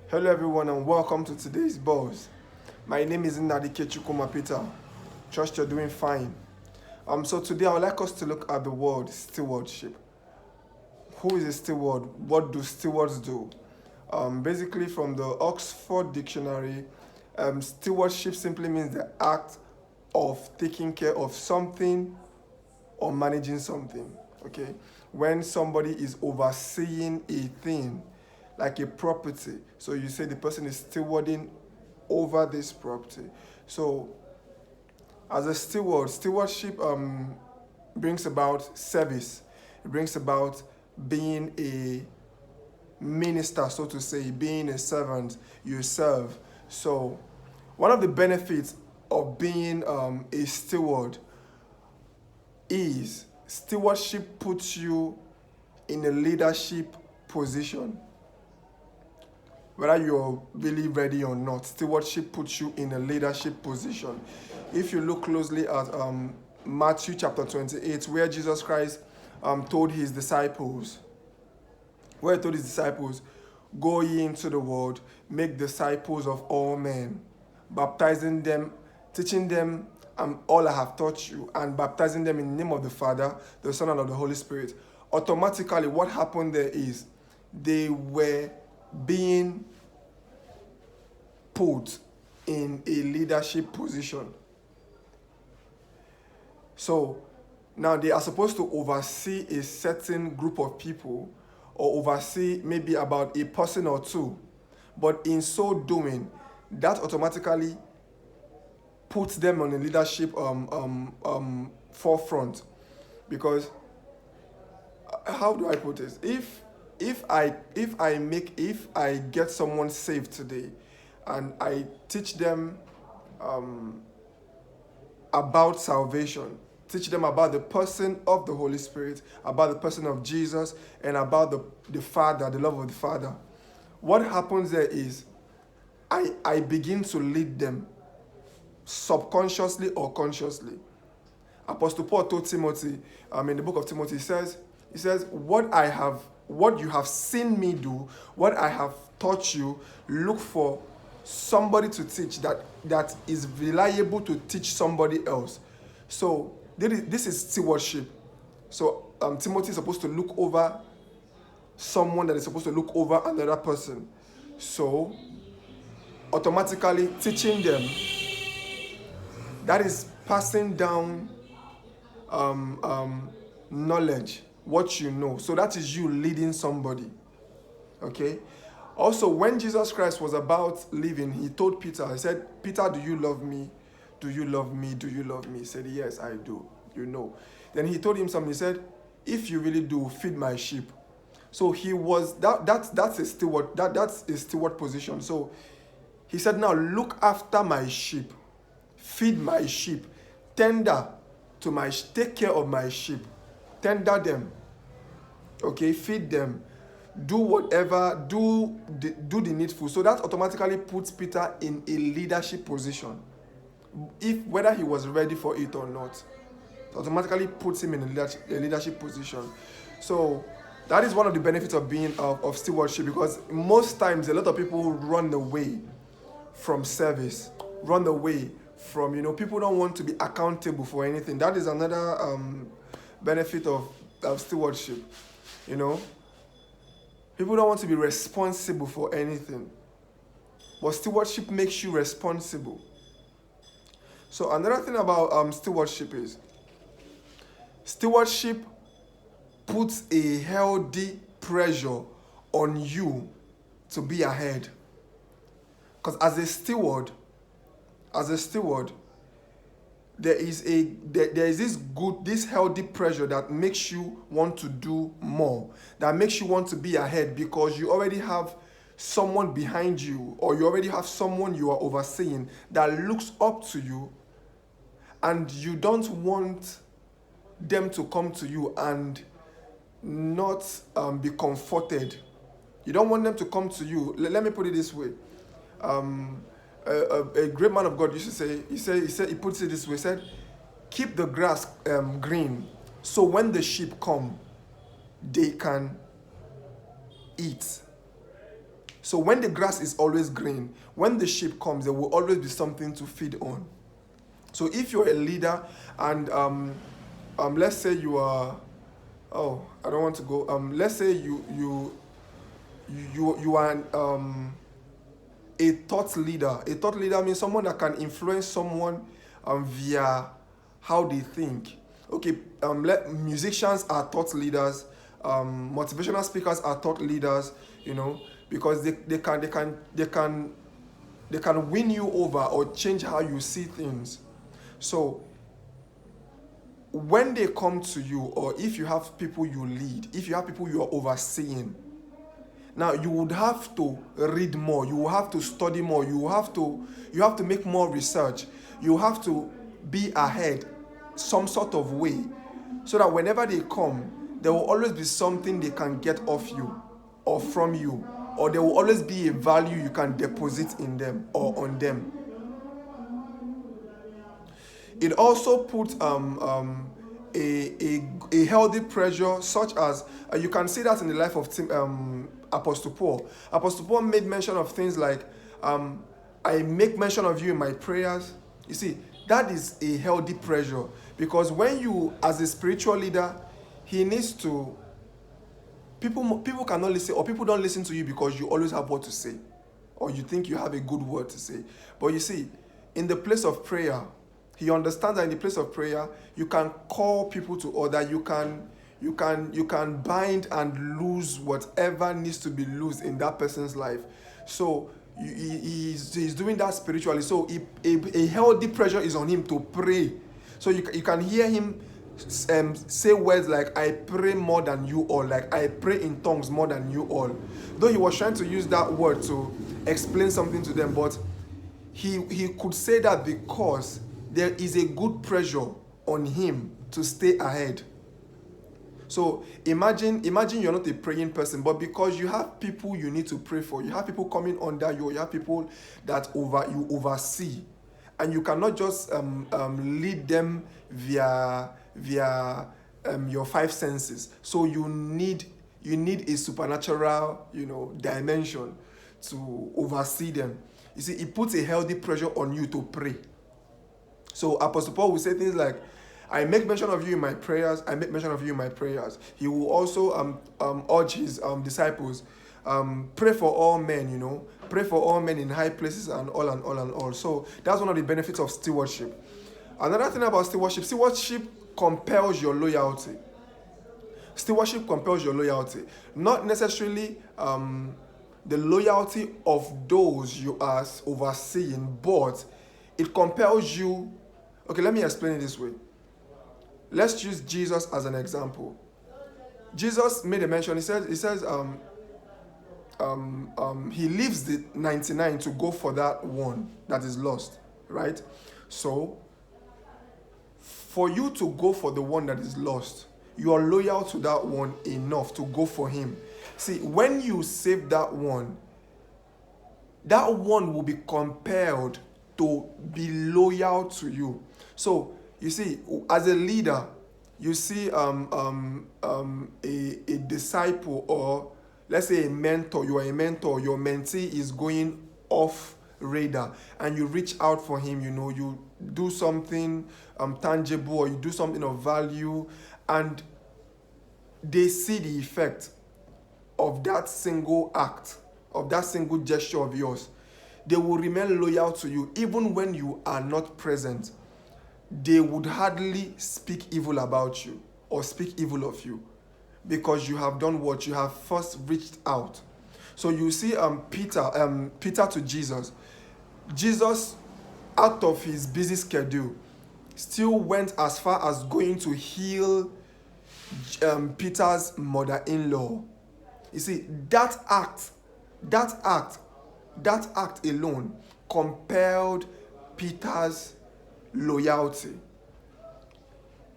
Hello everyone and welcome to today's Buzz. My name is Nnadike Chukwuma Peter. Trust you're doing fine. So today I would like us to look at the word stewardship. Who is a steward? What do stewards do? Basically from the Oxford Dictionary, stewardship simply means the act of taking care of something or managing something. Okay? When somebody is overseeing a thing, like a property. So you say the person is stewarding over this property. So as a steward, stewardship brings about service. It brings about being a minister, so to say, being a servant. You serve. So one of the benefits of being a steward is stewardship puts you in a leadership position. Whether you're really ready or not, stewardship puts you in a leadership position. If you look closely at Matthew chapter 28, where Jesus Christ told his disciples, go ye into the world, make disciples of all men, baptizing them, teaching them all I have taught you, and baptizing them in the name of the Father, the Son, and of the Holy Spirit. Automatically, what happened there is they were being put in a leadership position. So now they are supposed to oversee a certain group of people or oversee maybe about a person or two. But in so doing, that automatically puts them on a leadership forefront. Because how do I put this? If I get someone saved today and I teach them about salvation, teach them about the person of the Holy Spirit, about the person of Jesus, and about the Father, the love of the Father, what happens there is I begin to lead them subconsciously or consciously. Apostle Paul told Timothy in the book of Timothy, he says, what you have seen me do, what I have taught you, look for somebody to teach that is reliable to teach somebody else. So this is stewardship. So Timothy is supposed to look over someone that is supposed to look over another person. So automatically teaching them, that is passing down knowledge, what you know. So that is you leading somebody. Okay? Also, when Jesus Christ was about leaving, he told Peter, he said, Peter, do you love me? Do you love me? Do you love me? He said, yes, I do. You know. Then he told him something. He said, if you really do, feed my sheep. So he was, that's a steward, that's a steward position. So he said, now look after my sheep. Feed my sheep. Take care of my sheep. Tender them. Okay, feed them. Do whatever, do the needful. So that automatically puts Peter in a leadership position. Whether he was ready for it or not, it automatically puts him in a leadership position. So that is one of the benefits of being of stewardship, because most times a lot of people run away from service, run away from, people don't want to be accountable for anything. That is another benefit of stewardship. People don't want to be responsible for anything. But stewardship makes you responsible. So another thing about stewardship is, stewardship puts a healthy pressure on you to be ahead. Because as a steward, there is this healthy pressure that makes you want to do more, that makes you want to be ahead, because you already have someone behind you, or you already have someone you are overseeing that looks up to you, and you don't want them to come to you and not be comforted. You don't want them to come to you. Let me put it this way. A great man of God used to say, he puts it this way, he said, keep the grass green, so when the sheep come, they can eat. So when the grass is always green, when the sheep comes, there will always be something to feed on. So if you're a leader and let's say you are, oh, I don't want to go. Let's say you are a thought leader. A thought leader means someone that can influence someone via how they think. Okay, musicians are thought leaders. Motivational speakers are thought leaders. Because they can win you over or change how you see things. So when they come to you, or if you have people you lead, if you have people you are overseeing, now you would have to read more, you will have to study more, you have to make more research, you have to be ahead some sort of way, so that whenever they come, there will always be something they can get off you or from you, or there will always be a value you can deposit in them or on them. It also puts a healthy pressure, such as you can see that in the life of Apostle Paul. Apostle Paul made mention of things like, I make mention of you in my prayers. You see, that is a healthy pressure, because when you, as a spiritual leader, he needs to, people cannot listen, or people don't listen to you because you always have what to say, or you think you have a good word to say. But you see, in the place of prayer, he understands that in the place of prayer, you can call people to order. You can bind and lose whatever needs to be loosed in that person's life. So he's doing that spiritually. So a healthy pressure is on him to pray. So you can hear him say words like, I pray more than you all, like I pray in tongues more than you all. Though he was trying to use that word to explain something to them, but he could say that because there is a good pressure on him to stay ahead. So imagine you're not a praying person, but because you have people you need to pray for, you have people coming under you, you have people that you oversee, and you cannot just lead them via your five senses. So you need a supernatural dimension to oversee them. You see, it puts a healthy pressure on you to pray. So Apostle Paul will say things like, I make mention of you in my prayers. I make mention of you in my prayers. He will also urge his disciples, pray for all men, pray for all men in high places and all and all and all. So that's one of the benefits of stewardship. Another thing about stewardship compels your loyalty. Stewardship compels your loyalty. Not necessarily the loyalty of those you are overseeing, but it compels you. Okay, let me explain it this way. Let's use Jesus as an example. Jesus made a mention. He says he leaves the 99 to go for that one that is lost, right? So for you to go for the one that is lost, you are loyal to that one enough to go for him. See, when you save that one will be compelled to be loyal to you. So you see, as a leader, you see a disciple, or let's say a mentor. You are a mentor. Your mentee is going off radar, and you reach out for him. You do something tangible, or you do something of value, and they see the effect of that single act, of that single gesture of yours. They will remain loyal to you even when you are not present. They would hardly speak evil about you or speak evil of you, because you have done what you have first reached out. So you see Peter to Jesus. Jesus, out of his busy schedule, still went as far as going to heal Peter's mother-in-law. You see, that act alone compelled Peter's loyalty.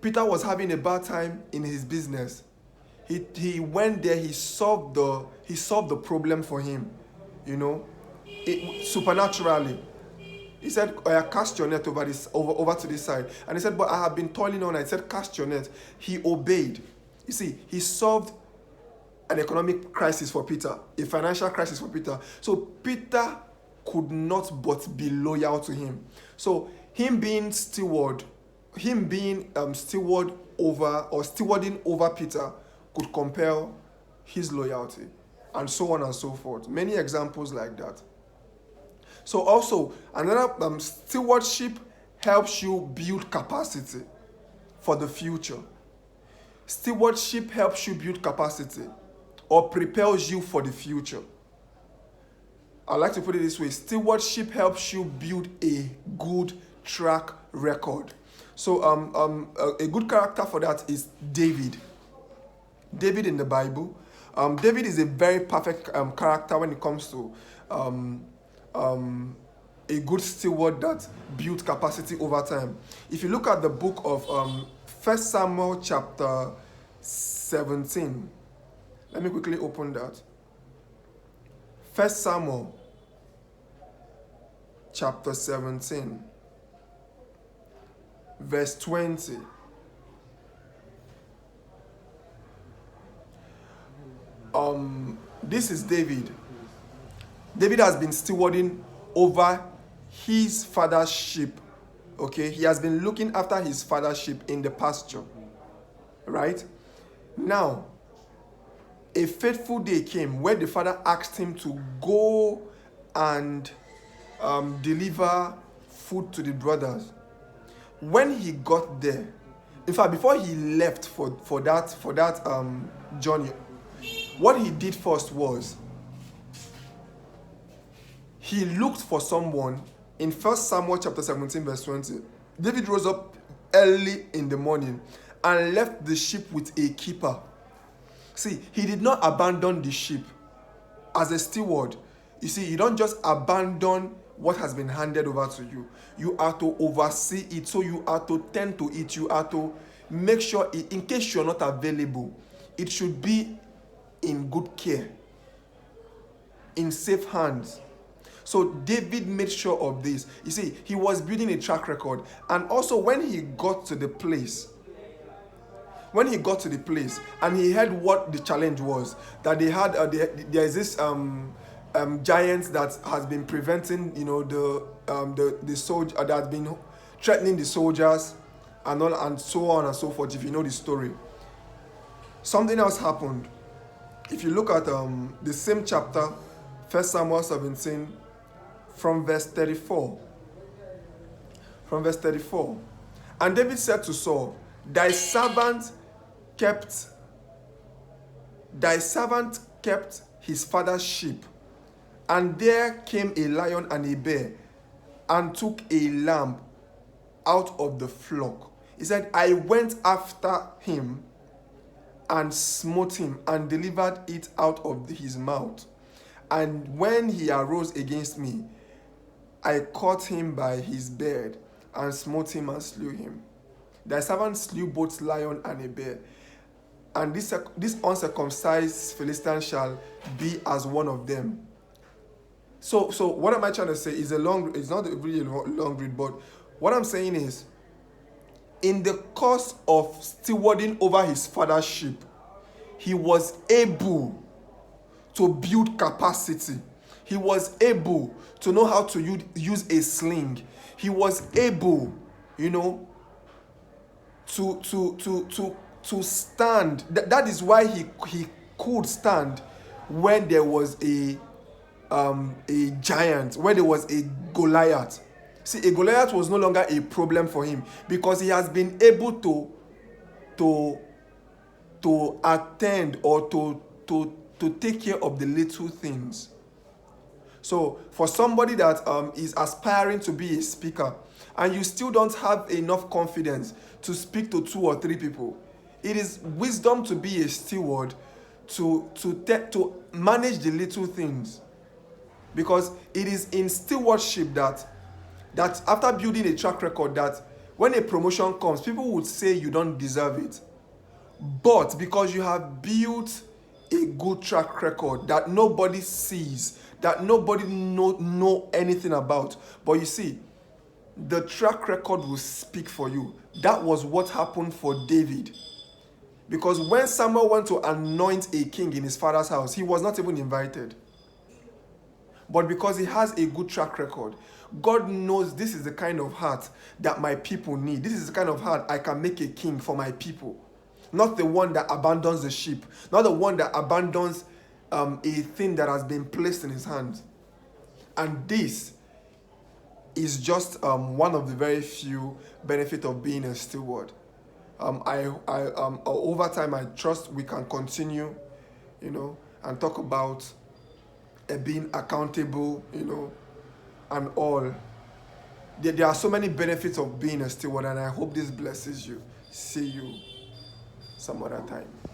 Peter was having a bad time in his business. He went there. He solved the problem for him, supernaturally. He said, cast your net over to this side. And he said, but I have been toiling on. I said, cast your net. He obeyed. You see, he solved an economic crisis for Peter, a financial crisis for Peter. So Peter could not but be loyal to him. So him being steward over or stewarding over Peter could compel his loyalty, and so on and so forth. Many examples like that. So also another stewardship helps you build capacity for the future. Stewardship helps you build capacity or prepares you for the future. I like to put it this way: stewardship helps you build a good track record. So a good character for that is David. David in the Bible. David is a very perfect character when it comes to a good steward that built capacity over time. If you look at the book of 1 Samuel chapter 17, let me quickly open that. 1 Samuel chapter 17, verse 20. This is David. David has been stewarding over his father's sheep. Okay, he has been looking after his father's sheep in the pasture. Right? Now, a fateful day came where the father asked him to go and deliver food to the brothers. When he got there, in fact, before he left for that journey, what he did first was he looked for someone. In 1 Samuel chapter 17 verse 20, David rose up early in the morning and left the sheep with a keeper. See, he did not abandon the sheep. As a steward, you see, you don't just abandon what has been handed over to you. You are to oversee it, so you are to tend to it. You are to make sure, in case you're not available, it should be in good care, in safe hands. So David made sure of this. You see, he was building a track record. And also when he got to the place, and he heard what the challenge was, that they had, there is this giant that has been preventing, the soldier that has been threatening the soldiers, and all, and so on and so forth. If you know the story, something else happened. If you look at the same chapter, 1 Samuel 17, from verse 34. And David said to Saul, Thy servant kept his father's sheep, and there came a lion and a bear, and took a lamb out of the flock. He said, I went after him and smote him and delivered it out of his mouth. And when he arose against me, I caught him by his beard and smote him and slew him. Thy servant slew both lion and a bear, and this uncircumcised Philistine shall be as one of them. So what am I trying to say? It's not really a long read, but what I'm saying is, in the course of stewarding over his father's sheep, he was able to build capacity. He was able to know how to use a sling. He was able, to stand. That is why he could stand when there was a giant, when there was a Goliath. See, a Goliath was no longer a problem for him because he has been able to attend or to take care of the little things. So for somebody that is aspiring to be a speaker and you still don't have enough confidence to speak to 2 or 3 people, it is wisdom to be a steward, to manage the little things. Because it is in stewardship that after building a track record, that when a promotion comes, people would say you don't deserve it. But because you have built a good track record that nobody sees, that nobody know anything about, but you see, the track record will speak for you. That was what happened for David. Because when Samuel went to anoint a king in his father's house, he was not even invited. But because he has a good track record, God knows this is the kind of heart that my people need. This is the kind of heart I can make a king for my people. Not the one that abandons the sheep. Not the one that abandons a thing that has been placed in his hands. And this is just one of the very few benefits of being a steward. Over time, I trust we can continue, and talk about being accountable, and all. There are so many benefits of being a steward, and I hope this blesses you. See you some other time.